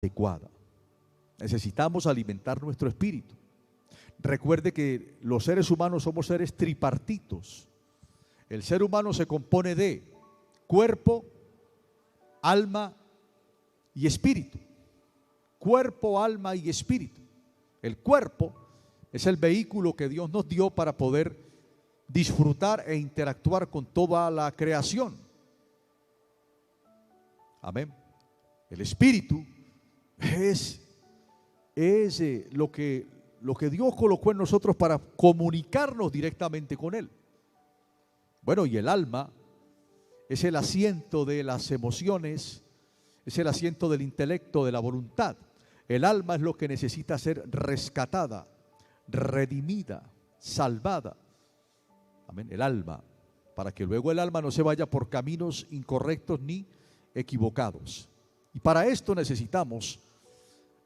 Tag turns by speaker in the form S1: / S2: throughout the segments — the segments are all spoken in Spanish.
S1: adecuada. Necesitamos alimentar nuestro espíritu. Recuerde que los seres humanos somos seres tripartitos. El ser humano se compone de cuerpo, alma y espíritu. Cuerpo, alma y espíritu. El cuerpo es el vehículo que Dios nos dio para poder disfrutar e interactuar con toda la creación. Amén. El espíritu es lo que Dios colocó en nosotros para comunicarnos directamente con Él. Bueno, y el alma es el asiento de las emociones, es el asiento del intelecto, de la voluntad. El alma es lo que necesita ser rescatada, redimida, salvada. Amén. El alma, para que luego el alma no se vaya por caminos incorrectos ni equivocados. Y para esto necesitamos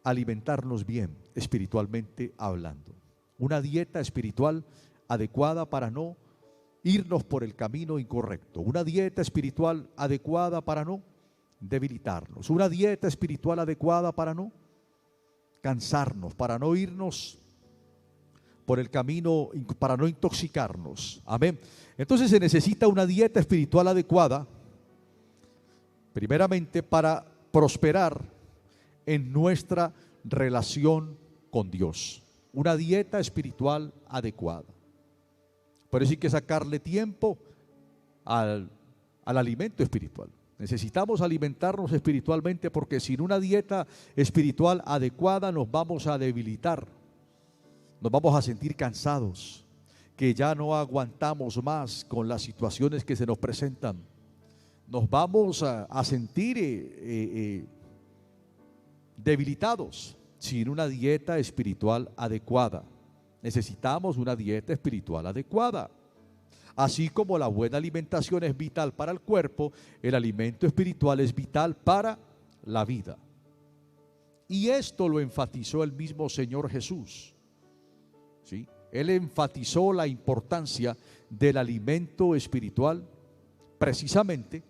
S1: alimentarnos bien, espiritualmente hablando. Una dieta espiritual adecuada para no irnos por el camino incorrecto. Una dieta espiritual adecuada para no debilitarnos. Una dieta espiritual adecuada para no cansarnos, para no irnos por el camino, para no intoxicarnos. Amén. Entonces se necesita una dieta espiritual adecuada, primeramente para prosperar en nuestra relación con Dios. Una dieta espiritual adecuada. Por eso hay que sacarle tiempo al alimento espiritual. Necesitamos alimentarnos espiritualmente, porque sin una dieta espiritual adecuada nos vamos a debilitar, nos vamos a sentir cansados, que ya no aguantamos más con las situaciones que se nos presentan. Nos vamos a sentir debilitados sin una dieta espiritual adecuada. Necesitamos una dieta espiritual adecuada. Así como la buena alimentación es vital para el cuerpo, el alimento espiritual es vital para la vida. Y esto lo enfatizó el mismo Señor Jesús. ¿Sí? Él enfatizó la importancia del alimento espiritual precisamente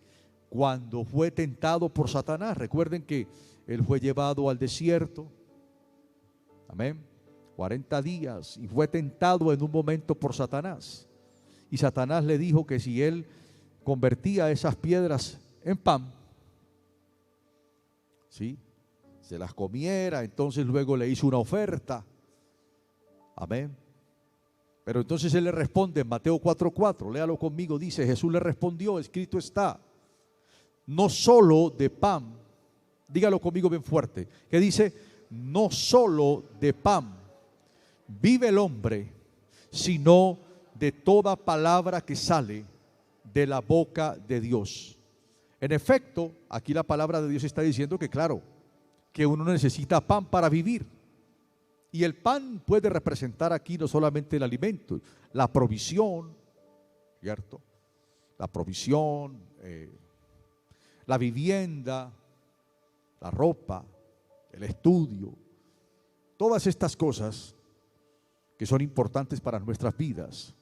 S1: cuando fue tentado por Satanás. Recuerden que Él fue llevado al desierto, amén, 40 días, y fue tentado en un momento por Satanás. Y Satanás le dijo que si él convertía esas piedras en pan, ¿sí?, se las comiera. Entonces luego le hizo una oferta. Amén. Pero entonces él le responde en Mateo 4:4, léalo conmigo, dice: Jesús le respondió, escrito está, no solo de pan, dígalo conmigo bien fuerte, que dice: no solo de pan vive el hombre, sino de toda palabra que sale de la boca de Dios. En efecto, aquí la palabra de Dios está diciendo que, claro, que uno necesita pan para vivir. Y el pan puede representar aquí no solamente el alimento, la provisión, ¿cierto? La provisión, la vivienda, la ropa, el estudio, todas estas cosas que son importantes para nuestras vidas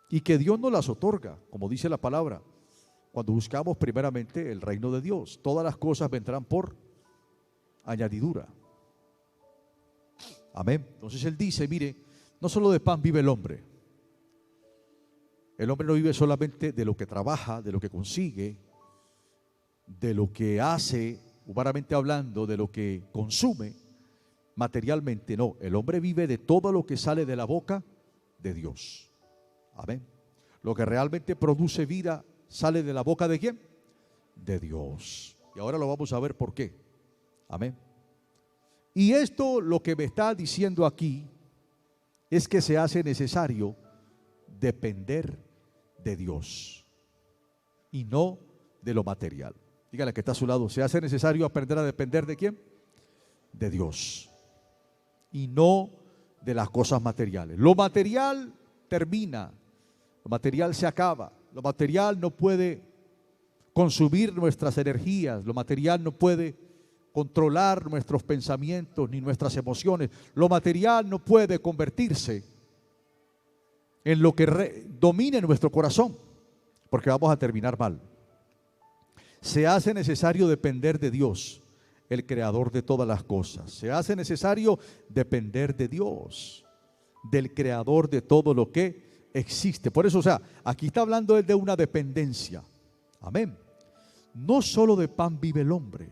S1: y que Dios nos las otorga, como dice la palabra, cuando buscamos primeramente el reino de Dios. Todas las cosas vendrán por añadidura. Amén. Entonces él dice, mire, no solo de pan vive el hombre. El hombre no vive solamente de lo que trabaja, de lo que consigue, de lo que hace, humanamente hablando, de lo que consume materialmente. No, el hombre vive de todo lo que sale de la boca de Dios. Amén. Lo que realmente produce vida sale de la boca ¿de quién? De Dios. Y ahora lo vamos a ver por qué. Amén. Y esto lo que me está diciendo aquí es que se hace necesario depender de Dios y no de lo material. Dígale que está a su lado, se hace necesario aprender a depender ¿de quién? De Dios y no de las cosas materiales. Lo material termina, lo material se acaba, lo material no puede consumir nuestras energías, lo material no puede controlar nuestros pensamientos ni nuestras emociones, lo material no puede convertirse en lo que domine nuestro corazón, porque vamos a terminar mal. Se hace necesario depender de Dios el creador de todas las cosas. Se hace necesario depender de Dios, del creador de todo lo que existe. Por eso, o sea, aquí está hablando él de una dependencia. Amén. No solo de pan vive el hombre.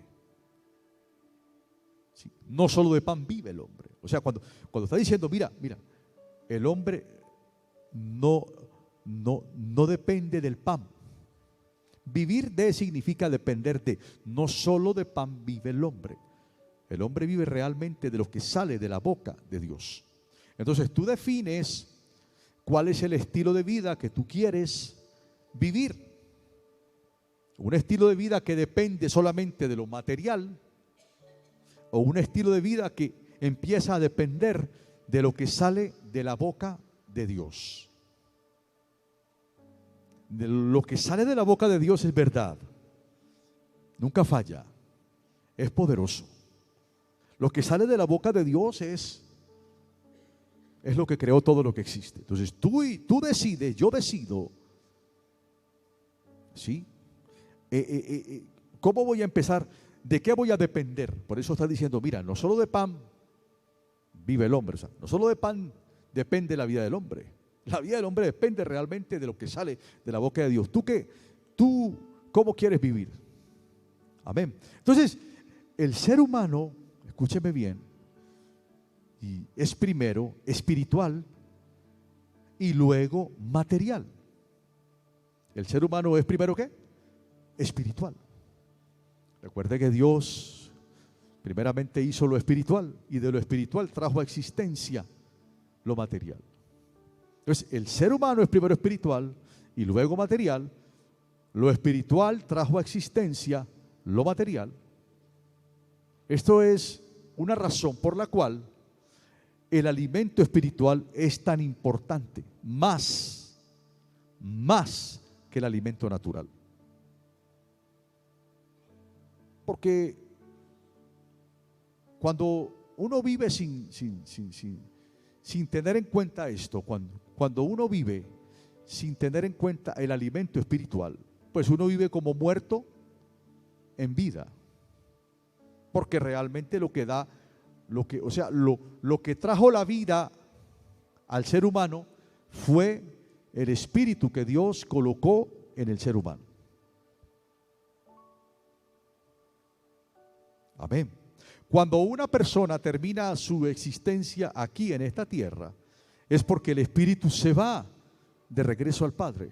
S1: Sí, no solo de pan vive el hombre. O sea, cuando está diciendo, mira, el hombre no depende del pan. Vivir de significa depender de. No solo de pan vive el hombre. El hombre vive realmente de lo que sale de la boca de Dios. Entonces tú defines cuál es el estilo de vida que tú quieres vivir. Un estilo de vida que depende solamente de lo material, o un estilo de vida que empieza a depender de lo que sale de la boca de Dios. De lo que sale de la boca de Dios es verdad, nunca falla, es poderoso. Lo que sale de la boca de Dios es lo que creó todo lo que existe. Entonces tú decides, yo decido, ¿sí? ¿Cómo voy a empezar? ¿De qué voy a depender? Por eso está diciendo, mira, no solo de pan vive el hombre, o sea, no solo de pan depende la vida del hombre. La vida del hombre depende realmente de lo que sale de la boca de Dios. ¿Tú cómo quieres vivir? Amén. Entonces, el ser humano, escúcheme bien, y es primero espiritual y luego material. El ser humano es primero ¿qué? Espiritual. Recuerde que Dios primeramente hizo lo espiritual y de lo espiritual trajo a existencia lo material. Entonces, el ser humano es primero espiritual y luego material. Lo espiritual trajo a existencia lo material. Esto es una razón por la cual el alimento espiritual es tan importante, más que el alimento natural. Porque cuando uno vive sin tener en cuenta esto, cuando uno vive sin tener en cuenta el alimento espiritual, pues uno vive como muerto en vida. Porque realmente lo que da, lo que trajo la vida al ser humano fue el espíritu que Dios colocó en el ser humano. Amén. Cuando una persona termina su existencia aquí en esta tierra, es porque el espíritu se va de regreso al Padre,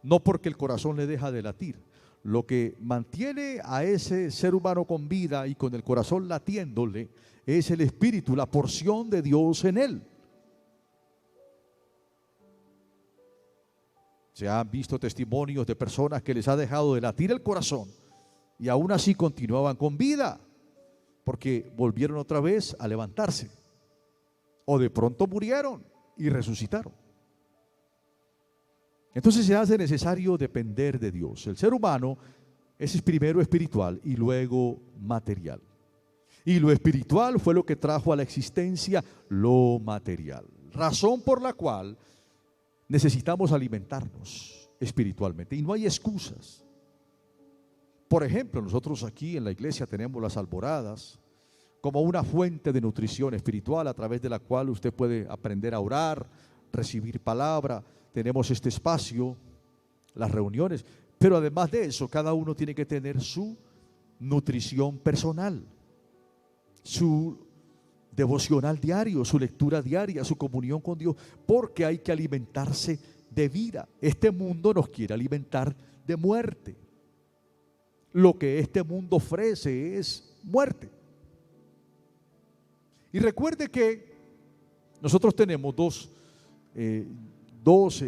S1: no porque el corazón le deja de latir. Lo que mantiene a ese ser humano con vida y con el corazón latiéndole es el espíritu, la porción de Dios en él. Se han visto testimonios de personas que les ha dejado de latir el corazón y aún así continuaban con vida, porque volvieron otra vez a levantarse, o de pronto murieron y resucitaron. Entonces se hace necesario depender de Dios. El ser humano es primero espiritual y luego material. Y lo espiritual fue lo que trajo a la existencia lo material. Razón por la cual necesitamos alimentarnos espiritualmente. Y no hay excusas. Por ejemplo, nosotros aquí en la iglesia tenemos las alboradas como una fuente de nutrición espiritual a través de la cual usted puede aprender a orar, recibir palabra. Tenemos este espacio, las reuniones, pero además de eso, cada uno tiene que tener su nutrición personal, su devocional diario, su lectura diaria, su comunión con Dios, porque hay que alimentarse de vida. Este mundo nos quiere alimentar de muerte. Lo que este mundo ofrece es muerte. Y recuerde que nosotros tenemos dos,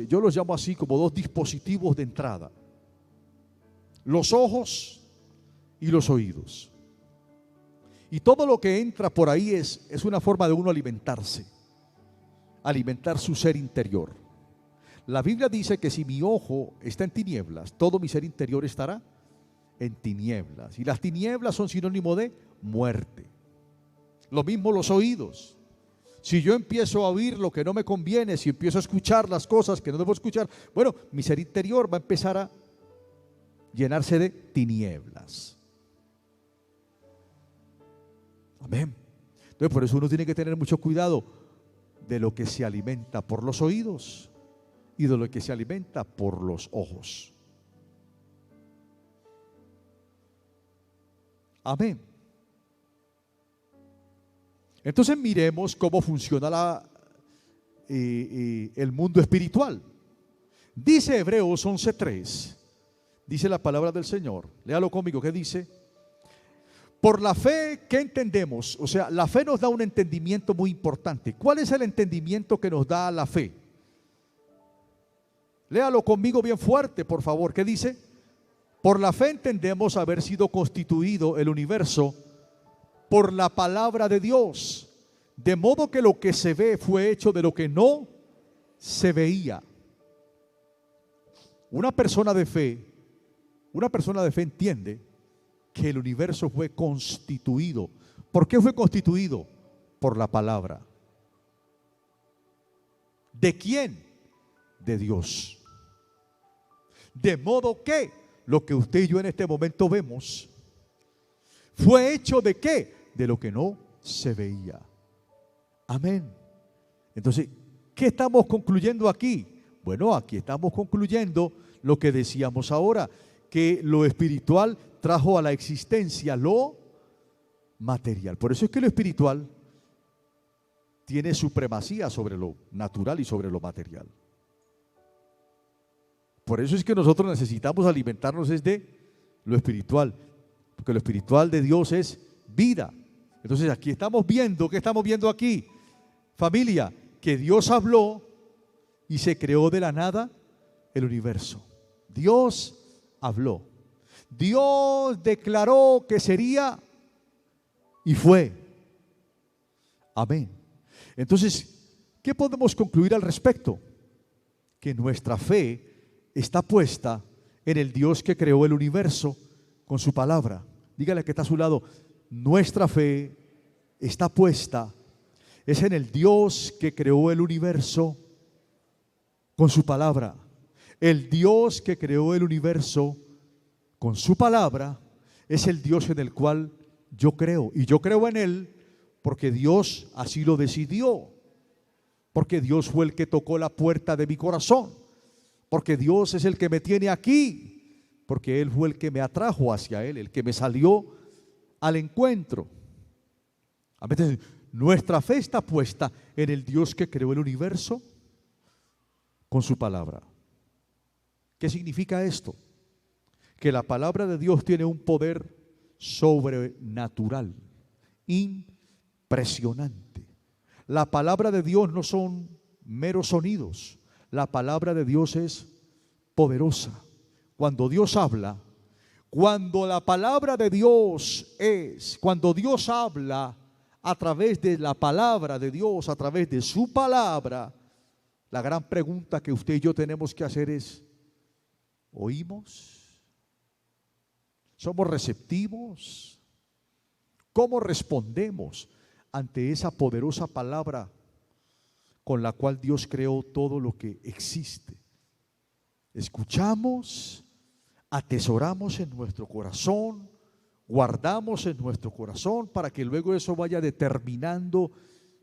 S1: yo los llamo así como dos dispositivos de entrada: los ojos y los oídos. Y todo lo que entra por ahí es una forma de uno alimentarse, alimentar su ser interior. La Biblia dice que si mi ojo está en tinieblas, todo mi ser interior estará en tinieblas. Y las tinieblas son sinónimo de muerte. Lo mismo los oídos. Si yo empiezo a oír lo que no me conviene, si empiezo a escuchar las cosas que no debo escuchar, bueno, mi ser interior va a empezar a llenarse de tinieblas. Amén. Entonces por eso uno tiene que tener mucho cuidado de lo que se alimenta por los oídos y de lo que se alimenta por los ojos. Amén. Entonces miremos cómo funciona el mundo espiritual. Dice Hebreos 11:3, dice la palabra del Señor. Léalo conmigo, ¿qué dice? Por la fe, ¿qué entendemos? O sea, la fe nos da un entendimiento muy importante. ¿Cuál es el entendimiento que nos da la fe? Léalo conmigo bien fuerte, por favor. ¿Qué dice? Por la fe entendemos haber sido constituido el universo por la palabra de Dios, de modo que lo que se ve fue hecho de lo que no se veía. Una persona de fe entiende que el universo fue constituido. ¿Por qué fue constituido? Por la palabra. ¿De quién? De Dios. De modo que lo que usted y yo en este momento vemos fue hecho ¿de qué? De lo que no se veía. Amén. Entonces, ¿qué estamos concluyendo aquí? Bueno, aquí estamos concluyendo lo que decíamos ahora, que lo espiritual trajo a la existencia lo material. Por eso es que lo espiritual tiene supremacía sobre lo natural y sobre lo material. Por eso es que nosotros necesitamos alimentarnos de lo espiritual, porque lo espiritual de Dios es vida. Entonces aquí estamos viendo, ¿qué estamos viendo aquí? Familia, que Dios habló y se creó de la nada el universo. Dios habló. Dios declaró que sería y fue. Amén. Entonces, ¿qué podemos concluir al respecto? Que nuestra fe está puesta en el Dios que creó el universo con su palabra. Dígale que está a su lado, nuestra fe está puesta es en el Dios que creó el universo con su palabra. El Dios que creó el universo con su palabra es el Dios en el cual yo creo. Y yo creo en Él porque Dios así lo decidió. Porque Dios fue el que tocó la puerta de mi corazón. Porque Dios es el que me tiene aquí. Porque Él fue el que me atrajo hacia Él, el que me salió al encuentro. A veces nuestra fe está puesta en el Dios que creó el universo con su palabra. ¿Qué significa esto? Que la palabra de Dios tiene un poder sobrenatural, impresionante. La palabra de Dios no son meros sonidos. La palabra de Dios es poderosa. Cuando Dios habla, cuando la palabra de Dios cuando Dios habla a través de la palabra de Dios, a través de su palabra, la gran pregunta que usted y yo tenemos que hacer es, ¿oímos? ¿Somos receptivos? ¿Cómo respondemos ante esa poderosa palabra con la cual Dios creó todo lo que existe? ¿Escuchamos? ¿Atesoramos en nuestro corazón? ¿Guardamos en nuestro corazón para que luego eso vaya determinando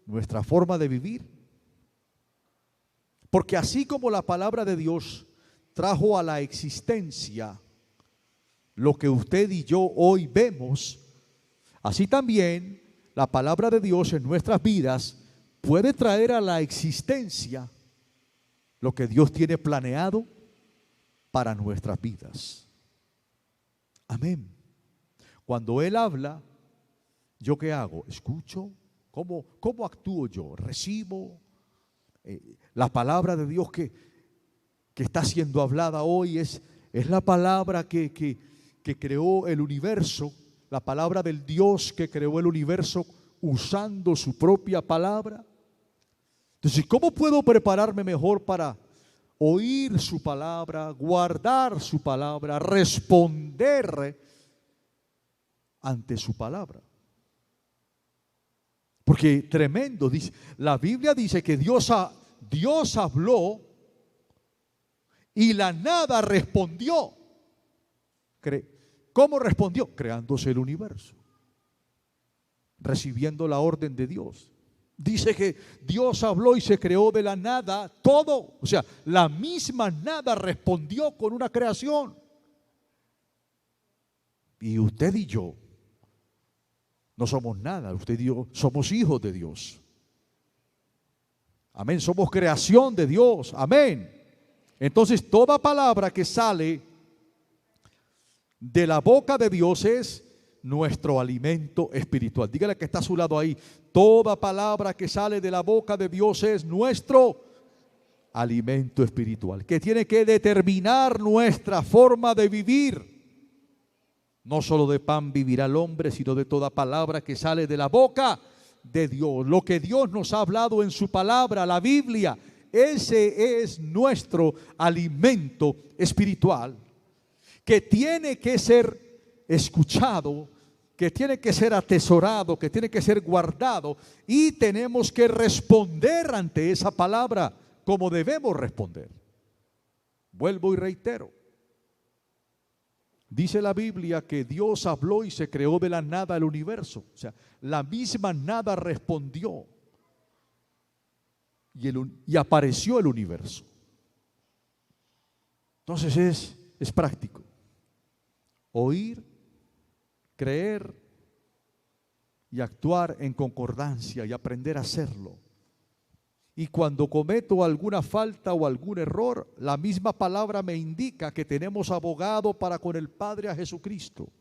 S1: nuestra forma de vivir? Porque así como la palabra de Dios trajo a la existencia lo que usted y yo hoy vemos, así también la palabra de Dios en nuestras vidas puede traer a la existencia lo que Dios tiene planeado para nuestras vidas. Amén. Cuando Él habla, ¿yo qué hago? ¿Escucho? ¿Cómo actúo yo? ¿Recibo la palabra de Dios que está siendo hablada hoy? Es la palabra que creó el universo, la palabra del Dios que creó el universo usando su propia palabra. Entonces, ¿cómo puedo prepararme mejor para oír su palabra, guardar su palabra, responder ante su palabra? Porque tremendo, dice, la Biblia dice que Dios habló y la nada respondió. ¿Cómo respondió? Creándose el universo. recibiendo la orden de Dios. Dice que Dios habló y se creó de la nada todo. O sea, la misma nada respondió con una creación. Y usted y yo no somos nada. Usted y yo somos hijos de Dios. Amén. Somos creación de Dios. Amén. Entonces, toda palabra que sale de la boca de Dios es nuestro alimento espiritual. Dígale que está a su lado ahí. Toda palabra que sale de la boca de Dios es nuestro alimento espiritual, que tiene que determinar nuestra forma de vivir. No solo de pan vivirá el hombre, sino de toda palabra que sale de la boca de Dios. Lo que Dios nos ha hablado en su palabra, la Biblia, ese es nuestro alimento espiritual, que tiene que ser escuchado, que tiene que ser atesorado, que tiene que ser guardado, y tenemos que responder ante esa palabra como debemos responder. Vuelvo y reitero. Dice la Biblia que Dios habló y se creó de la nada el universo. O sea, la misma nada respondió y apareció el universo. Entonces es práctico. Oír, creer y actuar en concordancia y aprender a hacerlo. Y cuando cometo alguna falta o algún error, la misma palabra me indica que tenemos abogado para con el Padre, a Jesucristo,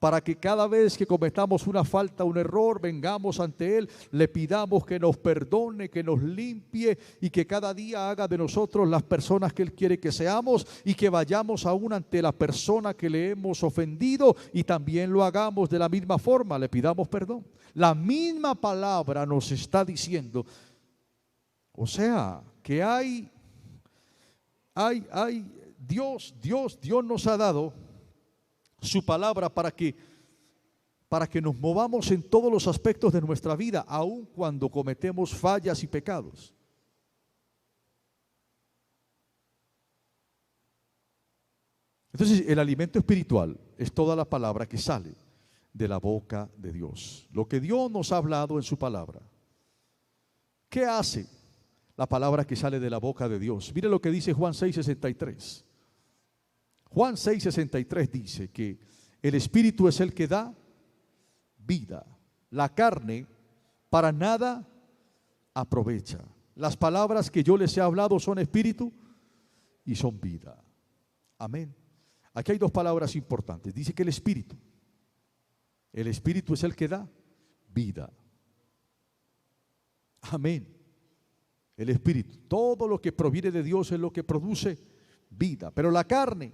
S1: para que cada vez que cometamos una falta, un error, vengamos ante Él, le pidamos que nos perdone, que nos limpie y que cada día haga de nosotros las personas que Él quiere que seamos, y que vayamos aún ante la persona que le hemos ofendido y también lo hagamos de la misma forma, le pidamos perdón. La misma palabra nos está diciendo, o sea, que Dios nos ha dado su palabra para que nos movamos en todos los aspectos de nuestra vida, aun cuando cometemos fallas y pecados. Entonces, el alimento espiritual es toda la palabra que sale de la boca de Dios. Lo que Dios nos ha hablado en su palabra. ¿Qué hace la palabra que sale de la boca de Dios? Mire lo que dice Juan 6:63. Juan 6:63 dice que el Espíritu es el que da vida. La carne para nada aprovecha. Las palabras que yo les he hablado son espíritu y son vida. Amén. Aquí hay dos palabras importantes. Dice que el Espíritu es el que da vida. Amén. El Espíritu, todo lo que proviene de Dios es lo que produce vida. Pero la carne,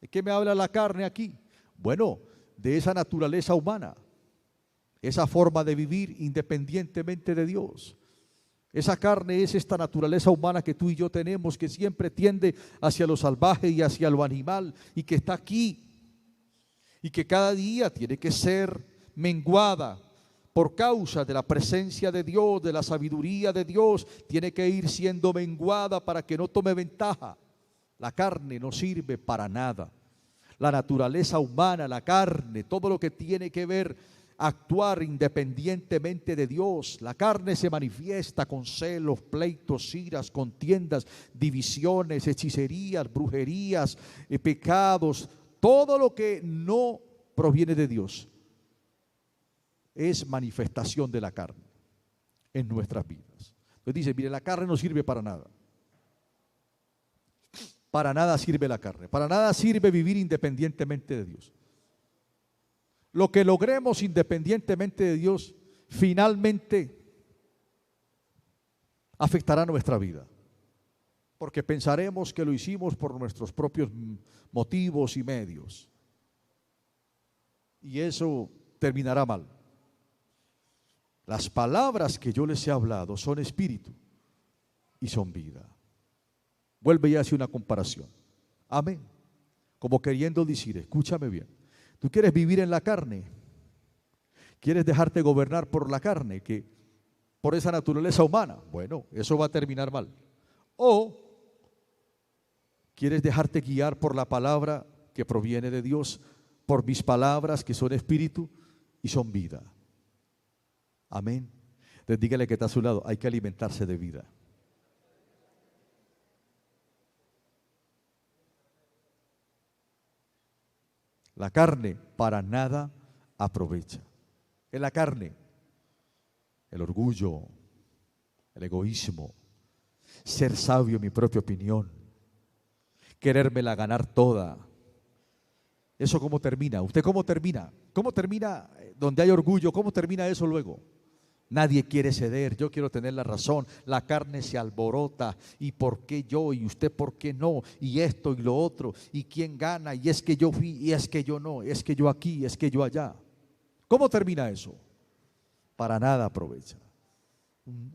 S1: ¿de qué me habla la carne aquí? Bueno, de esa naturaleza humana, esa forma de vivir independientemente de Dios. Esa carne es esta naturaleza humana que tú y yo tenemos, que siempre tiende hacia lo salvaje y hacia lo animal, y que está aquí, y que cada día tiene que ser menguada por causa de la presencia de Dios, de la sabiduría de Dios. Tiene que ir siendo menguada para que no tome ventaja. La carne no sirve para nada. La naturaleza humana, la carne, todo lo que tiene que ver, actuar independientemente de Dios. La carne se manifiesta con celos, pleitos, iras, contiendas, divisiones, hechicerías, brujerías, pecados. Todo lo que no proviene de Dios es manifestación de la carne en nuestras vidas. Entonces dice, mire, la carne no sirve para nada. Para nada sirve la carne. Para nada sirve vivir independientemente de Dios. Lo que logremos independientemente de Dios, finalmente afectará nuestra vida. Porque pensaremos que lo hicimos por nuestros propios motivos y medios. Y eso terminará mal. Las palabras que yo les he hablado son espíritu y son vida. Vuelve y hace una comparación. Amén. Como queriendo decir, escúchame bien. Tú quieres vivir en la carne. Quieres dejarte gobernar por la carne, por esa naturaleza humana. Bueno, eso va a terminar mal. O quieres dejarte guiar por la palabra que proviene de Dios, por mis palabras que son espíritu y son vida. Amén. Entonces dígale que está a su lado, hay que alimentarse de vida. La carne para nada aprovecha. Es la carne, el orgullo, el egoísmo, ser sabio en mi propia opinión, querérmela ganar toda. ¿Eso cómo termina? ¿Usted cómo termina? ¿Cómo termina donde hay orgullo? ¿Cómo termina eso luego? Nadie quiere ceder, yo quiero tener la razón, la carne se alborota, y por qué yo, y usted por qué no, y esto y lo otro, y quién gana, y es que yo fui, y es que yo no, es que yo aquí, es que yo allá. ¿Cómo termina eso? Para nada aprovecha.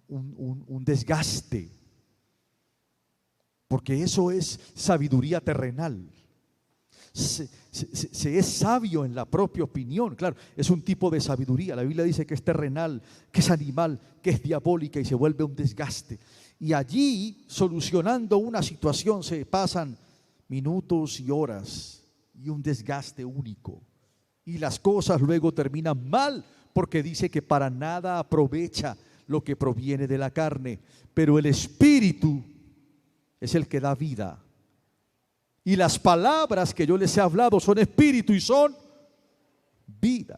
S1: Un desgaste, porque eso es sabiduría terrenal. Se es sabio en la propia opinión, claro, es un tipo de sabiduría. La Biblia dice que es terrenal, que es animal, que es diabólica y se vuelve un desgaste. Y allí, solucionando una situación, se pasan minutos y horas y un desgaste único. Y las cosas luego terminan mal, porque dice que para nada aprovecha lo que proviene de la carne, pero el Espíritu es el que da vida. Y las palabras que yo les he hablado son espíritu y son vida.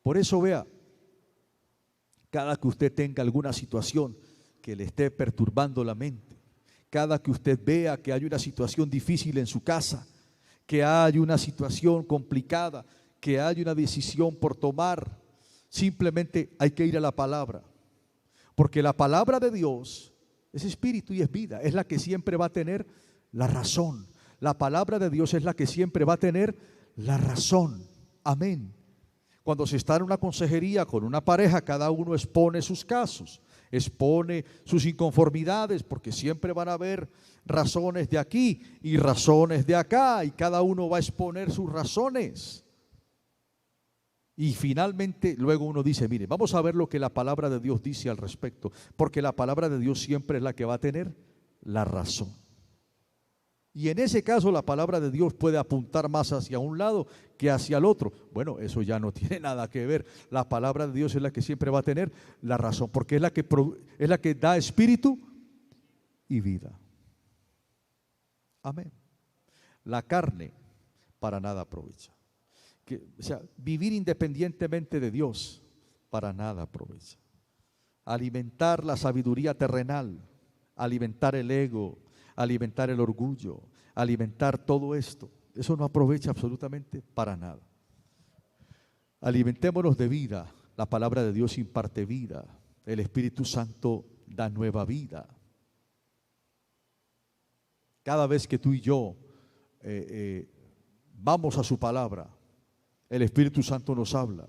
S1: Por eso vea, cada que usted tenga alguna situación que le esté perturbando la mente, cada que usted vea que hay una situación difícil en su casa, que hay una situación complicada, que hay una decisión por tomar, simplemente hay que ir a la palabra. Porque la palabra de Dios es espíritu y es vida, es la que siempre va a tener la razón. La palabra de Dios es la que siempre va a tener la razón. Amén. Cuando se está en una consejería con una pareja, cada uno expone sus casos, expone sus inconformidades, porque siempre van a haber razones de aquí y razones de acá, y cada uno va a exponer sus razones. Y finalmente luego uno dice, mire, vamos a ver lo que la palabra de Dios dice al respecto, porque la palabra de Dios siempre es la que va a tener la razón. Y en ese caso la palabra de Dios puede apuntar más hacia un lado que hacia el otro. Bueno, eso ya no tiene nada que ver. La palabra de Dios es la que siempre va a tener la razón, porque es la que da espíritu y vida. Amén. La carne para nada aprovecha. O sea, vivir independientemente de Dios para nada aprovecha. Alimentar la sabiduría terrenal, alimentar el ego, alimentar el orgullo, alimentar todo esto, eso no aprovecha absolutamente para nada. Alimentémonos de vida. La palabra de Dios imparte vida, el Espíritu Santo da nueva vida. Cada vez que tú y yo vamos a su palabra, el Espíritu Santo nos habla.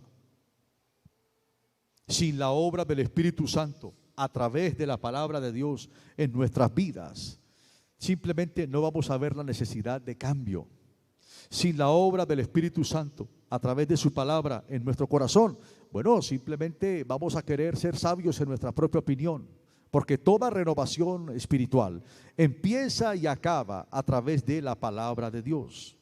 S1: Sin la obra del Espíritu Santo a través de la palabra de Dios en nuestras vidas, simplemente no vamos a ver la necesidad de cambio. Sin la obra del Espíritu Santo a través de su palabra en nuestro corazón, bueno, simplemente vamos a querer ser sabios en nuestra propia opinión, porque toda renovación espiritual empieza y acaba a través de la palabra de Dios.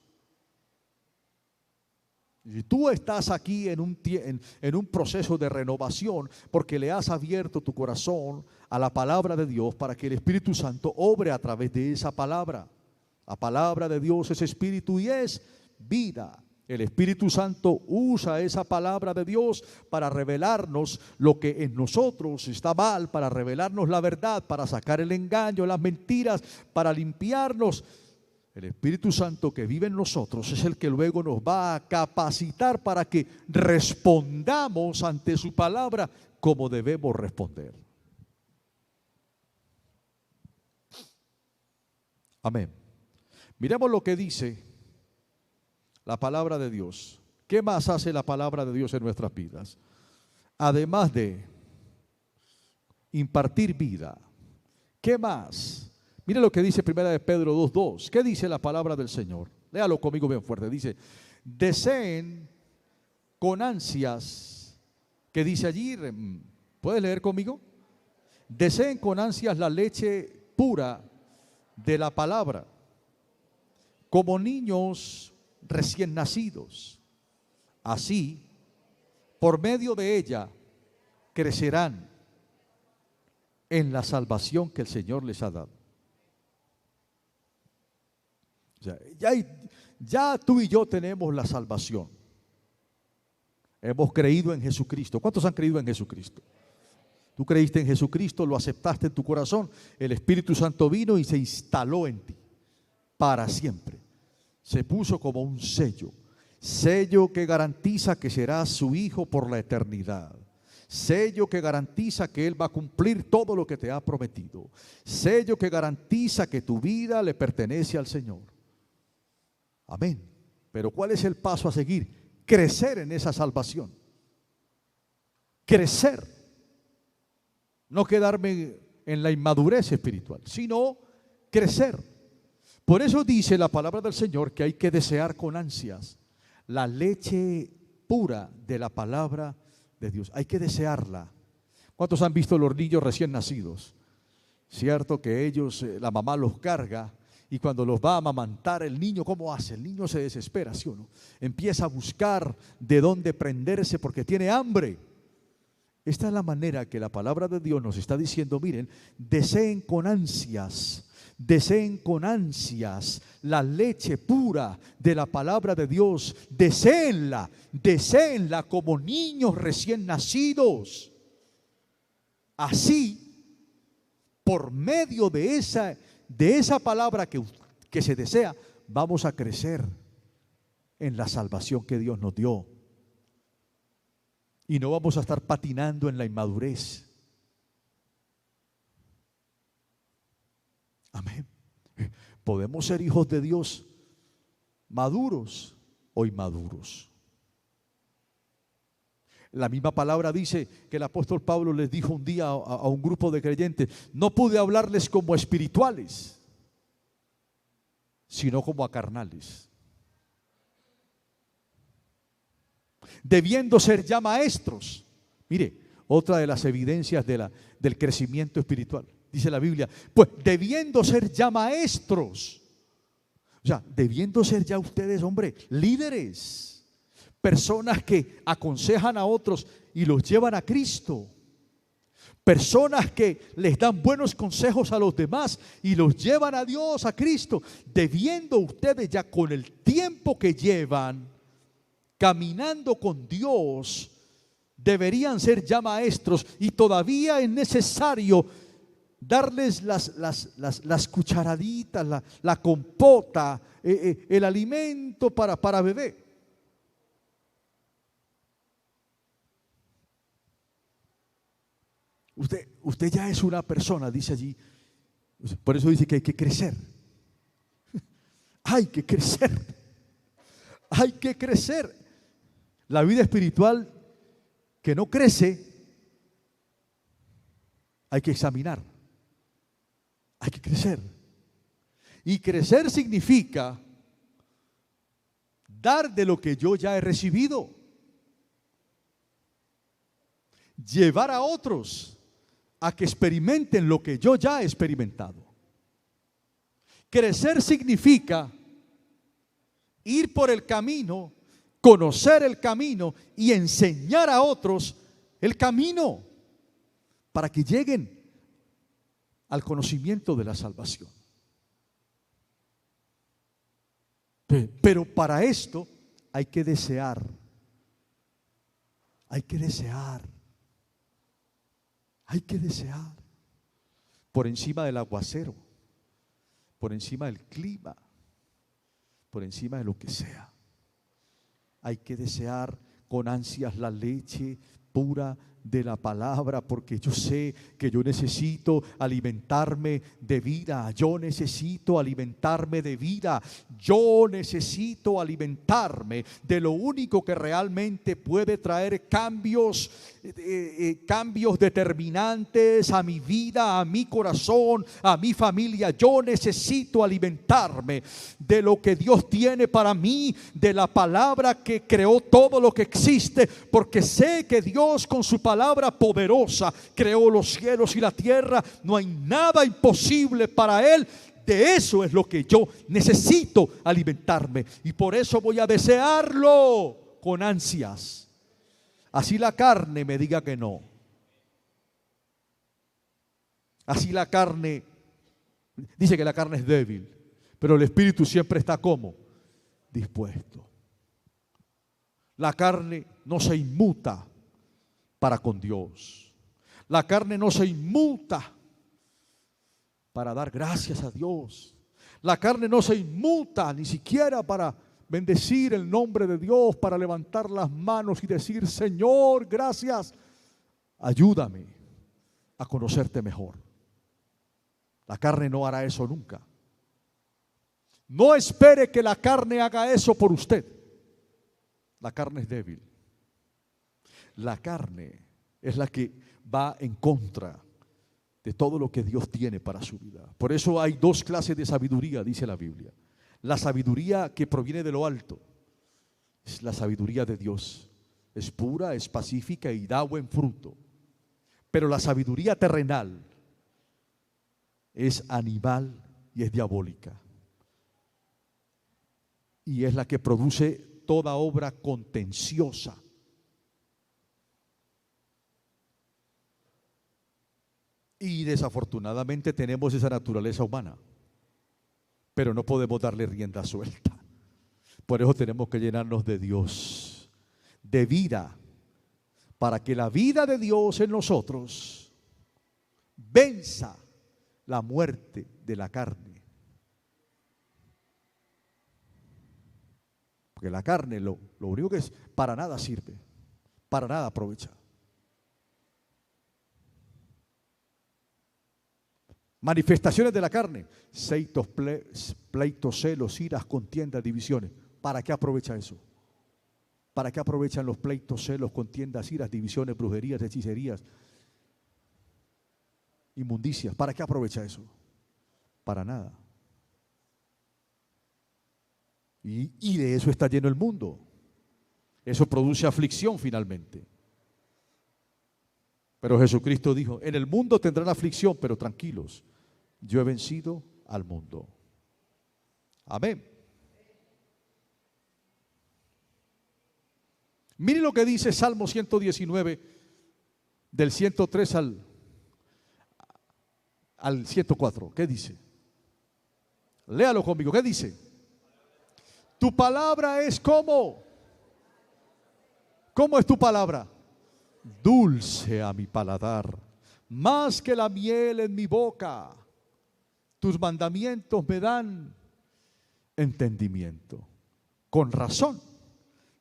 S1: Si tú estás aquí en un proceso de renovación porque le has abierto tu corazón a la palabra de Dios para que el Espíritu Santo obre a través de esa palabra. La palabra de Dios es espíritu y es vida. El Espíritu Santo usa esa palabra de Dios para revelarnos lo que en nosotros está mal, para revelarnos la verdad, para sacar el engaño, las mentiras, para limpiarnos. El Espíritu Santo que vive en nosotros es el que luego nos va a capacitar para que respondamos ante su palabra como debemos responder. Amén. Miremos lo que dice la palabra de Dios. ¿Qué más hace la palabra de Dios en nuestras vidas? Además de impartir vida, ¿qué más? Mire lo que dice 1 de Pedro 2:2. ¿Qué dice la palabra del Señor? Léalo conmigo bien fuerte. Dice, deseen con ansias, ¿qué dice allí? ¿Puedes leer conmigo? Deseen con ansias la leche pura de la palabra, como niños recién nacidos. Así por medio de ella crecerán en la salvación que el Señor les ha dado. O sea, ya tú y yo tenemos la salvación. Hemos creído en Jesucristo. ¿Cuántos han creído en Jesucristo? Tú creíste en Jesucristo, lo aceptaste en tu corazón, el Espíritu Santo vino y se instaló en ti para siempre. Se puso como un sello, sello que garantiza que serás su hijo por la eternidad. Sello que garantiza que Él va a cumplir todo lo que te ha prometido. Sello que garantiza que tu vida le pertenece al Señor. Amén. Pero ¿cuál es el paso a seguir? Crecer en esa salvación. Crecer. No quedarme en la inmadurez espiritual, sino crecer. Por eso dice la palabra del Señor que hay que desear con ansias la leche pura de la palabra de Dios. Hay que desearla. ¿Cuántos han visto los niños recién nacidos? Cierto que ellos, la mamá los carga y cuando los va a amamantar el niño, ¿cómo hace? El niño se desespera, ¿sí o no? Empieza a buscar de dónde prenderse porque tiene hambre. Esta es la manera que la palabra de Dios nos está diciendo, miren, deseen con ansias la leche pura de la palabra de Dios, deséenla como niños recién nacidos. Así, por medio de esa palabra que se desea, vamos a crecer en la salvación que Dios nos dio. Y no vamos a estar patinando en la inmadurez. Amén. Podemos ser hijos de Dios maduros o inmaduros. La misma palabra dice que el apóstol Pablo les dijo un día a un grupo de creyentes: no pude hablarles como espirituales, sino como a carnales, debiendo ser ya maestros. Mire, otra de las evidencias del crecimiento espiritual. Dice la Biblia, pues debiendo ser ya maestros. O sea, debiendo ser ya ustedes, hombre, líderes, personas que aconsejan a otros y los llevan a Cristo. Personas que les dan buenos consejos a los demás y los llevan a Dios, a Cristo. Debiendo ustedes ya con el tiempo que llevan caminando con Dios, deberían ser ya maestros, y todavía es necesario darles las cucharaditas, la compota, el alimento para bebé. Usted ya es una persona, dice allí, por eso dice que hay que crecer. Hay que crecer. Hay que crecer. La vida espiritual que no crece, hay que examinar. Hay que crecer. Y crecer significa dar de lo que yo ya he recibido. Llevar a otros a que experimenten lo que yo ya he experimentado. Crecer significa ir por el camino, conocer el camino y enseñar a otros el camino para que lleguen al conocimiento de la salvación. Pero para esto hay que desear. Hay que desear. Hay que desear. Por encima del aguacero, por encima del clima, por encima de lo que sea. Hay que desear con ansias la leche pura de la palabra, porque yo sé que yo necesito alimentarme de vida. Yo necesito alimentarme de vida. Yo necesito alimentarme de lo único que realmente puede traer cambios determinantes a mi vida, a mi corazón, a mi familia. Yo necesito alimentarme de lo que Dios tiene para mí, de la palabra que creó todo lo que existe, porque sé que Dios con su palabra poderosa creó los cielos y la tierra. No hay nada imposible para Él. De eso es lo que yo necesito alimentarme, y por eso voy a desearlo con ansias. Así la carne me diga que no. Así la carne, dice que la carne es débil, pero el espíritu siempre está como dispuesto. La carne no se inmuta para con Dios. La carne no se inmuta para dar gracias a Dios. La carne no se inmuta ni siquiera para bendecir el nombre de Dios, para levantar las manos y decir: Señor, gracias, ayúdame a conocerte mejor. La carne no hará eso nunca. No espere que la carne haga eso por usted. La carne es débil. La carne es la que va en contra de todo lo que Dios tiene para su vida. Por eso hay dos clases de sabiduría, dice la Biblia. La sabiduría que proviene de lo alto es la sabiduría de Dios. Es pura, es pacífica y da buen fruto. Pero la sabiduría terrenal es animal y es diabólica. Y es la que produce toda obra contenciosa. Y desafortunadamente tenemos esa naturaleza humana, pero no podemos darle rienda suelta. Por eso tenemos que llenarnos de Dios, de vida, para que la vida de Dios en nosotros venza la muerte de la carne. Porque la carne lo único que es, para nada sirve, para nada aprovecha. Manifestaciones de la carne: pleitos, celos, iras, contiendas, divisiones. ¿Para qué aprovecha eso? ¿Para qué aprovechan los pleitos, celos, contiendas, iras, divisiones, brujerías, hechicerías, inmundicias? ¿Para qué aprovecha eso? Para nada. Y de eso está lleno el mundo. Eso produce aflicción finalmente. Pero Jesucristo dijo: en el mundo tendrán aflicción, pero tranquilos, yo he vencido al mundo. Amén. Mire lo que dice Salmo 119, del 103 al 104. ¿Qué dice? Léalo conmigo. ¿Qué dice? Tu palabra es como. ¿Cómo es tu palabra? Dulce a mi paladar, más que la miel en mi boca. Tus mandamientos me dan entendimiento. Con razón,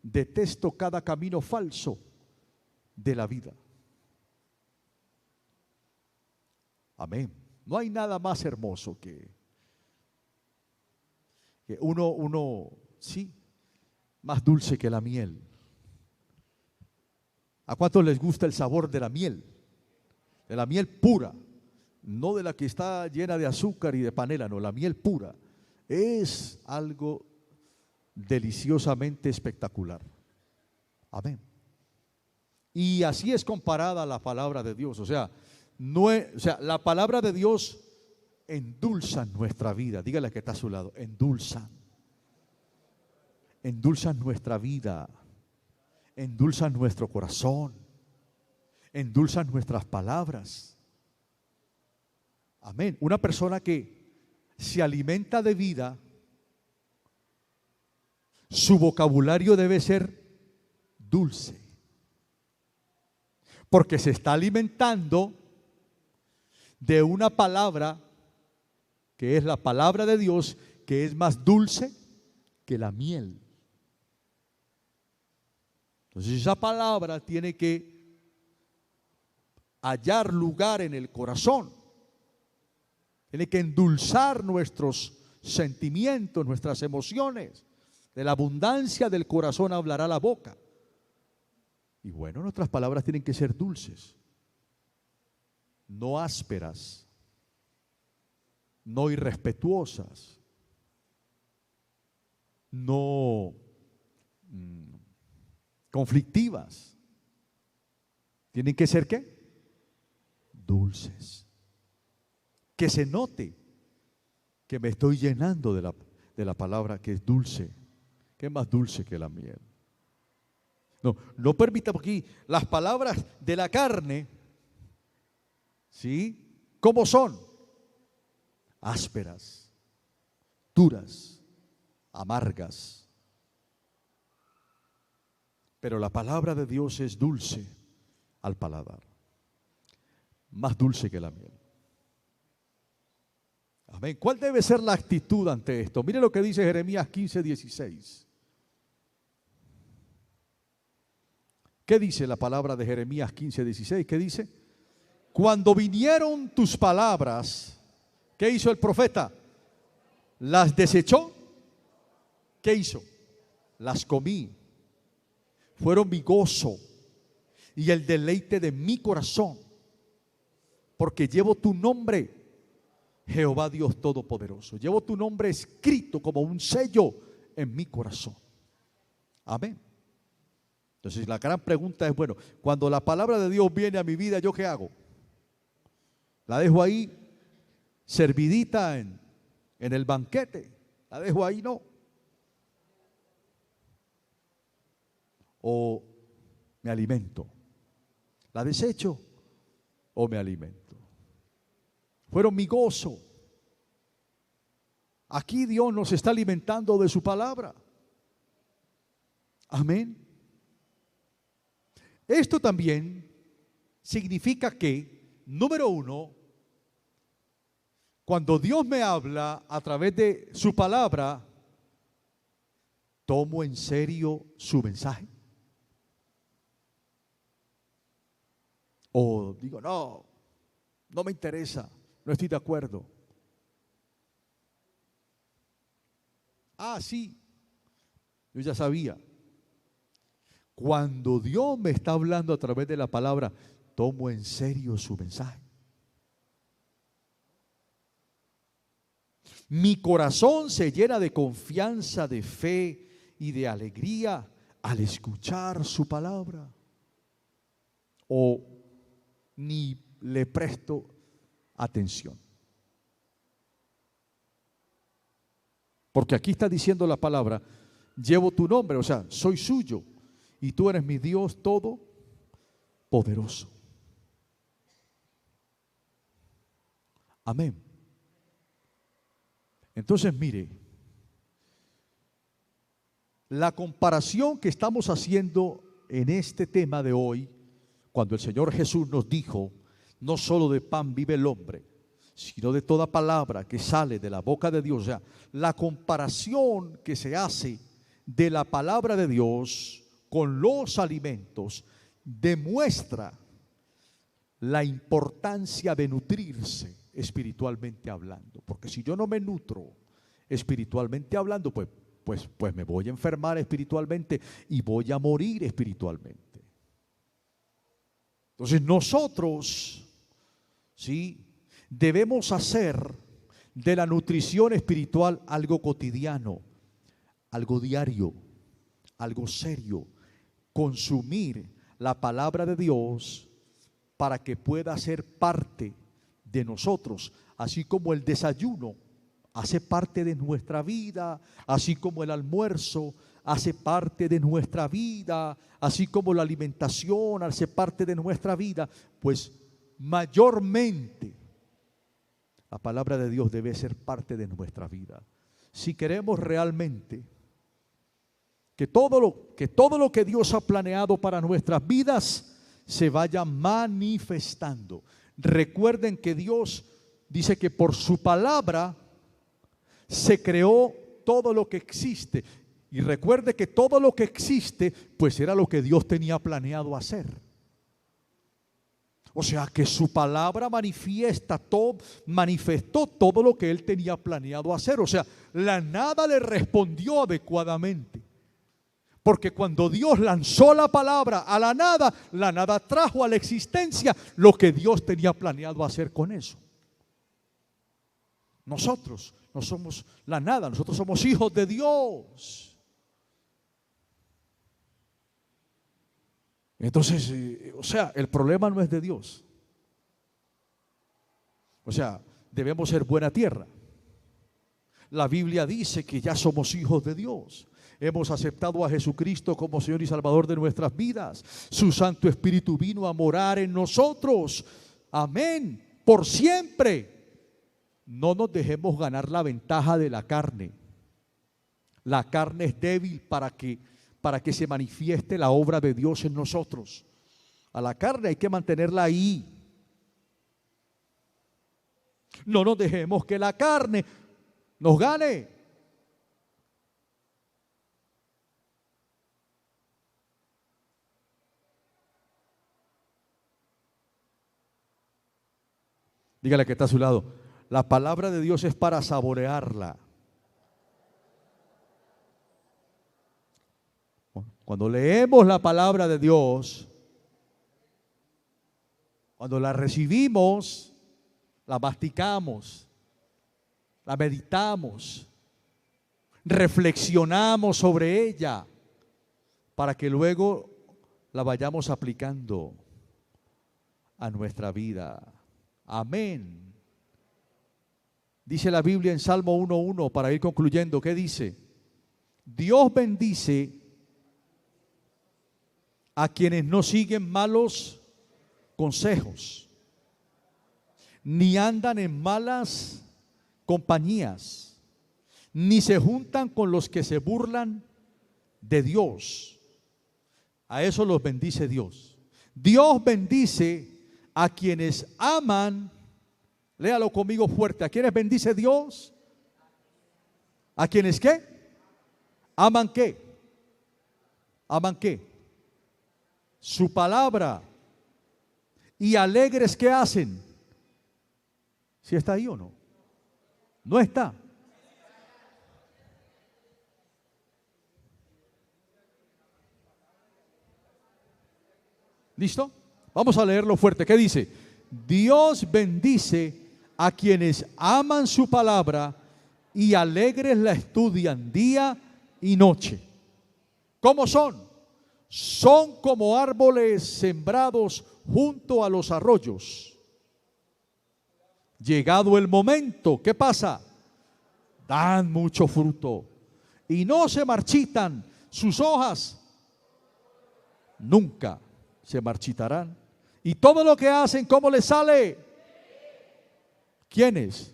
S1: detesto cada camino falso de la vida. Amén. No hay nada más hermoso que uno, sí, más dulce que la miel. ¿A cuántos les gusta el sabor de la miel? De la miel pura, no de la que está llena de azúcar y de panela, no, la miel pura. Es algo deliciosamente espectacular. Amén. Y así es comparada la palabra de Dios. O sea, la palabra de Dios endulza nuestra vida. Dígale que está a su lado: endulzan nuestra vida, endulzan nuestro corazón, endulzan nuestras palabras. Amén. Una persona que se alimenta de vida, su vocabulario debe ser dulce, porque se está alimentando de una palabra que es la palabra de Dios, que es más dulce que la miel. Entonces esa palabra tiene que hallar lugar en el corazón, tiene que endulzar nuestros sentimientos, nuestras emociones. De la abundancia del corazón hablará la boca. Y bueno, nuestras palabras tienen que ser dulces, no ásperas, no irrespetuosas, no conflictivas. ¿Tienen que ser qué? Dulces. Que se note que me estoy llenando de la palabra que es dulce, que es más dulce que la miel. No, no permita, porque aquí las palabras de la carne, ¿sí? ¿Cómo son? Ásperas, duras, amargas. Pero la palabra de Dios es dulce al paladar, más dulce que la miel. Amén. ¿Cuál debe ser la actitud ante esto? Mire lo que dice Jeremías 15:16. ¿Qué dice la palabra de Jeremías 15:16? ¿Qué dice? Cuando vinieron tus palabras, ¿qué hizo el profeta? ¿Las desechó? ¿Qué hizo? Las comí. Fueron mi gozo y el deleite de mi corazón, porque llevo tu nombre, Jehová Dios Todopoderoso. Llevo tu nombre escrito como un sello en mi corazón. Amén. Entonces la gran pregunta es, bueno, cuando la palabra de Dios viene a mi vida, ¿yo qué hago? ¿La dejo ahí servidita en el banquete? ¿La dejo ahí? No. ¿O me alimento? ¿La desecho o me alimento? Fueron mi gozo. Aquí Dios nos está alimentando de su palabra. Amén. Esto también significa que, número uno, cuando Dios me habla a través de su palabra, tomo en serio su mensaje. O digo, no, no me interesa, no estoy de acuerdo. Ah, sí, yo ya sabía. Cuando Dios me está hablando a través de la palabra, tomo en serio su mensaje. Mi corazón se llena de confianza, de fe y de alegría al escuchar su palabra. O ni le presto atención. Porque aquí está diciendo la palabra, llevo tu nombre, o sea, soy suyo y tú eres mi Dios todopoderoso. Amén. Entonces, mire, la comparación que estamos haciendo en este tema de hoy, cuando el Señor Jesús nos dijo, no solo de pan vive el hombre, sino de toda palabra que sale de la boca de Dios. O sea, la comparación que se hace de la palabra de Dios con los alimentos demuestra la importancia de nutrirse espiritualmente hablando. Porque si yo no me nutro espiritualmente hablando, pues me voy a enfermar espiritualmente y voy a morir espiritualmente. Entonces nosotros, ¿sí?, debemos hacer de la nutrición espiritual algo cotidiano, algo diario, algo serio. Consumir la palabra de Dios para que pueda ser parte de nosotros, así como el desayuno hace parte de nuestra vida, así como el almuerzo hace parte de nuestra vida, así como la alimentación hace parte de nuestra vida, pues mayormente la palabra de Dios debe ser parte de nuestra vida. Si queremos realmente que todo lo que Dios ha planeado para nuestras vidas se vaya manifestando. Recuerden que Dios dice que por su palabra se creó todo lo que existe. Y recuerde que todo lo que existe, pues era lo que Dios tenía planeado hacer. O sea que su palabra manifestó todo lo que Él tenía planeado hacer. O sea, la nada le respondió adecuadamente. Porque cuando Dios lanzó la palabra a la nada trajo a la existencia lo que Dios tenía planeado hacer con eso. Nosotros no somos la nada, nosotros somos hijos de Dios. Entonces, o sea, el problema no es de Dios. O sea, debemos ser buena tierra. La Biblia dice que ya somos hijos de Dios. hemos aceptado a Jesucristo como Señor y Salvador de nuestras vidas. Su Santo Espíritu vino a morar en nosotros. Amén. Por siempre. No nos dejemos ganar la ventaja de la carne. La carne es débil para que se manifieste la obra de Dios en nosotros. A la carne hay que mantenerla ahí. No nos dejemos que la carne nos gane. Dígale que está a su lado: la palabra de Dios es para saborearla. Cuando leemos la palabra de Dios, cuando la recibimos, la masticamos, la meditamos, reflexionamos sobre ella para que luego la vayamos aplicando a nuestra vida. Amén. Dice la Biblia en Salmo 1:1, para ir concluyendo, ¿qué dice? Dios bendice a quienes no siguen malos consejos, ni andan en malas compañías, ni se juntan con los que se burlan de Dios. A eso los bendice Dios. Dios bendice a quienes aman. Léalo conmigo fuerte. ¿A quienes bendice Dios? ¿A quienes qué? ¿Aman qué? ¿Aman qué? Su palabra. Y alegres, ¿qué hacen? ¿Sí está ahí o no? No está. ¿Listo? Vamos a leerlo fuerte. ¿Qué dice? Dios bendice a quienes aman su palabra y alegres la estudian día y noche. ¿Cómo son? Son como árboles sembrados junto a los arroyos. Llegado el momento, ¿qué pasa? Dan mucho fruto y no se marchitan. Sus hojas nunca se marchitarán. Y todo lo que hacen, ¿cómo les sale? ¿Quiénes?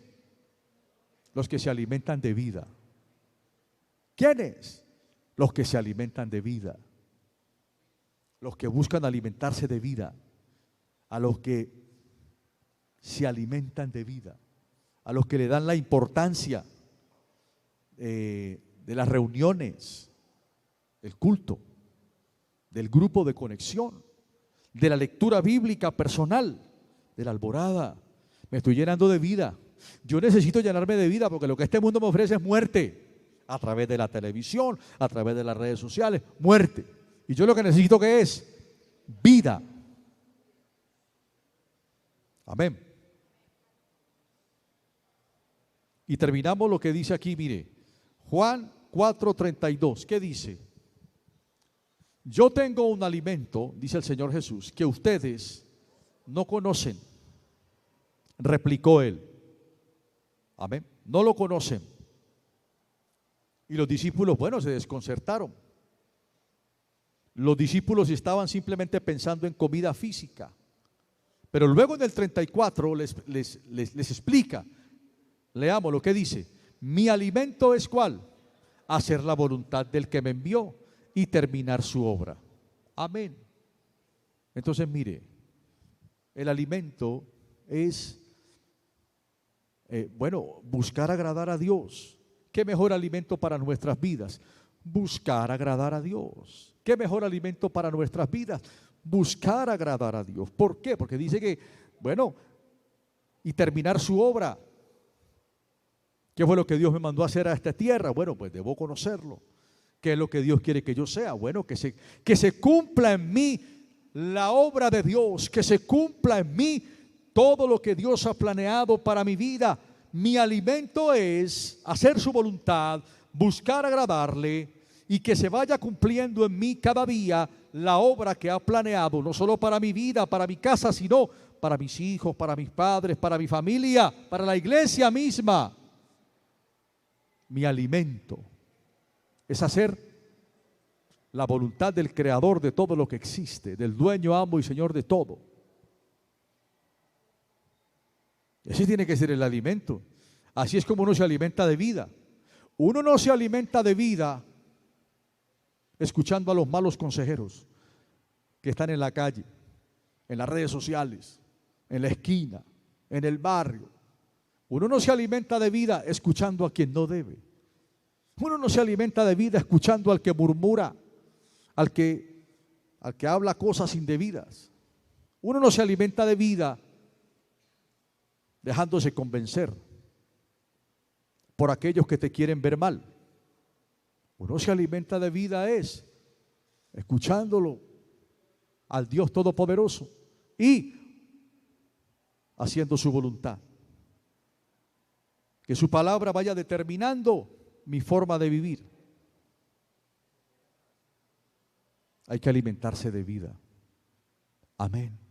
S1: Los que se alimentan de vida. ¿Quiénes? Los que se alimentan de vida. Los que buscan alimentarse de vida. A los que se alimentan de vida. A los que le dan la importancia de las reuniones, del culto, del grupo de conexión, de la lectura bíblica personal, de la alborada. Me estoy llenando de vida. Yo necesito llenarme de vida porque lo que este mundo me ofrece es muerte. A través de la televisión, a través de las redes sociales, muerte. Y yo lo que necesito, ¿qué es? Vida. Amén. Y terminamos lo que dice aquí, mire, Juan 4:32, ¿qué dice? Yo tengo un alimento, dice el Señor Jesús, que ustedes no conocen. Replicó él. Amén. No lo conocen. Y los discípulos, bueno, se desconcertaron. Los discípulos estaban simplemente pensando en comida física. Pero luego en el 34 les explica. Leamos lo que dice. Mi alimento es ¿cuál? Hacer la voluntad del que me envió y terminar su obra. Amén. Entonces mire, el alimento es, buscar agradar a Dios. ¿Qué mejor alimento para nuestras vidas? Buscar agradar a Dios. ¿Qué mejor alimento para nuestras vidas? Buscar agradar a Dios. ¿Por qué? Porque dice que, y terminar su obra. ¿Qué fue lo que Dios me mandó a hacer a esta tierra? Bueno, pues debo conocerlo. ¿Qué es lo que Dios quiere que yo sea? Bueno, que se cumpla en mí la obra de Dios, que se cumpla en mí todo lo que Dios ha planeado para mi vida. Mi alimento es hacer su voluntad, buscar agradarle y que se vaya cumpliendo en mí cada día la obra que ha planeado, no solo para mi vida, para mi casa, sino para mis hijos, para mis padres, para mi familia, para la iglesia misma. Mi alimento es hacer la voluntad del creador de todo lo que existe, del dueño, amo y señor de todo. Ese tiene que ser el alimento. Así es como uno se alimenta de vida. Uno no se alimenta de vida escuchando a los malos consejeros que están en la calle, en las redes sociales, en la esquina, en el barrio. Uno no se alimenta de vida escuchando a quien no debe. Uno no se alimenta de vida escuchando al que murmura, al que habla cosas indebidas. Uno no se alimenta de vida dejándose convencer por aquellos que te quieren ver mal. Uno se alimenta de vida escuchándolo al Dios Todopoderoso y haciendo su voluntad. Que su palabra vaya determinando mi forma de vivir. Hay que alimentarse de vida. Amén.